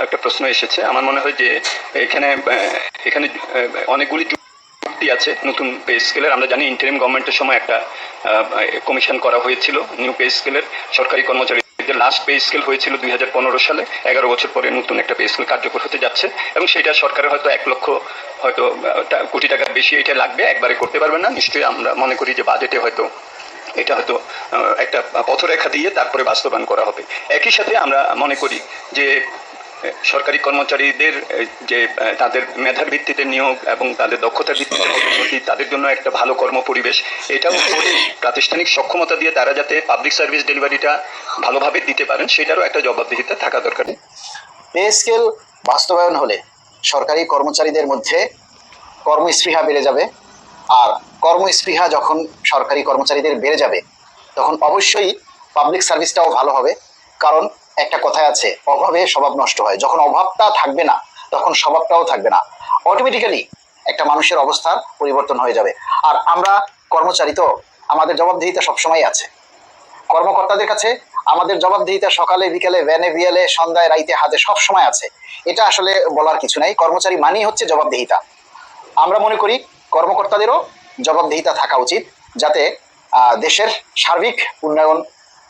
একটা প্রশ্ন এসেছে। আমার মনে হয় যে এখানে এখানে অনেকগুলি যুক্তি আছে নতুন পে স্কেলের। আমরা জানি ইন্টারিম গভর্নমেন্টের সময় একটা কমিশন করা হয়েছিল নিউ পে স্কেলের। সরকারি কর্মচারীদের লাস্ট পে স্কেল হয়েছিল 2015 সালে। 11 বছর পরে নতুন একটা পে স্কেল কার্যকর হতে যাচ্ছে এবং সেটা সরকারের হয়তো 1 লক্ষ হয়তো কোটি টাকার বেশি এটা লাগবে, একবারে করতে পারবে না। নিশ্চয়ই আমরা মনে করি যে বাজেটে হয়তো এটা হয়তো একটা পথরেখা দিয়ে তারপরে বাস্তবায়ন করা হবে। একই সাথে আমরা মনে করি যে সরকারি কর্মচারীদের যে তাদের মেধার ভিত্তিতে নিয়োগ এবং তাদের দক্ষতার ভিত্তিতে পদোন্নতি, তাদের জন্য একটা ভালো কর্মপরিবেশ, এটাও করে প্রাতিষ্ঠানিক সক্ষমতা দিয়ে তারা যাতে পাবলিক সার্ভিস ডেলিভারিটা ভালোভাবে দিতে পারেন সেটারও একটা জবাবদিহিতা থাকা দরকার। পে স্কেল বাস্তবায়ন হলে সরকারি কর্মচারীদের মধ্যে কর্মস্পৃহা বেড়ে যাবে, আর কর্মস্পৃহা যখন সরকারি কর্মচারীদের বেড়ে যাবে তখন অবশ্যই পাবলিক সার্ভিসটাও ভালো হবে। কারণ একটা কথায় আছে, অভাবে স্বভাব নষ্ট হয়। যখন অভাবটা থাকবে না তখন স্বভাবটাও থাকবে না, অটোমেটিক্যালি একটা মানুষের অবস্থার পরিবর্তন হয়ে যাবে। আর আমরা কর্মচারী তো, আমাদের জবাবদিহিতা সবসময় আছে। কর্মকর্তাদের কাছে আমাদের জবাবদিহিতা সকালে বিকালে ভ্যানে ভিয়ালে সন্ধ্যায় রাইতে হাতে সব সময় আছে। এটা আসলে বলার কিছু নাই, কর্মচারী মানেই হচ্ছে জবাবদিহিতা। আমরা মনে করি কর্মকর্তাদেরও জবাবদিহিতা থাকা উচিত, যাতে দেশের সার্বিক উন্নয়ন,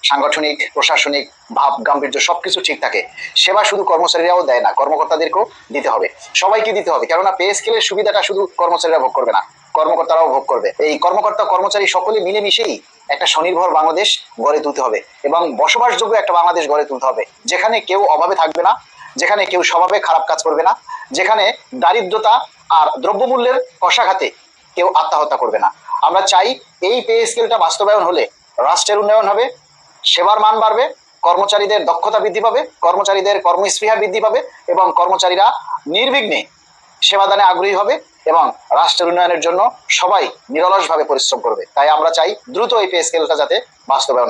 সাংগঠনিক প্রশাসনিক ভাব গাম্ভীর্য সবকিছু ঠিক থাকে। সেবা শুধু কর্মচারীরাও দেয় না, কর্মকর্তাদেরকেও দিতে হবে, সবাইকে দিতে হবে। কেননা পে স্কেলের সুবিধাটা শুধু কর্মচারীরা ভোগ করবে না, কর্মকর্তারাও ভোগ করবে। এই কর্মকর্তা কর্মচারী সকলে মিলেমিশেই একটা স্বনির্ভর বাংলাদেশ গড়ে তুলতে হবে এবং বসবাসযোগ্য একটা বাংলাদেশ গড়ে তুলতে হবে, যেখানে কেউ অভাবে থাকবে না, যেখানে কেউ স্বভাবে খারাপ কাজ করবে না, যেখানে দারিদ্রতা আর দ্রব্যমূল্যের কষাঘাতে কেউ আত্মহত্যা করবে না। আমরা চাই এই পে স্কেলটা বাস্তবায়ন হলে রাষ্ট্রের উন্নয়ন হবে, সেবার মান বাড়বে, কর্মচারীদের দক্ষতা বৃদ্ধি পাবে, কর্মচারীদের কর্মস্পৃহা বৃদ্ধি পাবে এবং কর্মচারীরা নির্বিঘ্নে সেবাদানে আগ্রহী হবে এবং রাষ্ট্রের উন্নয়নের জন্য সবাই নিরলসভাবে পরিশ্রম করবে। তাই আমরা চাই দ্রুত এই পে স্কেলটা যাতে বাস্তবায়ন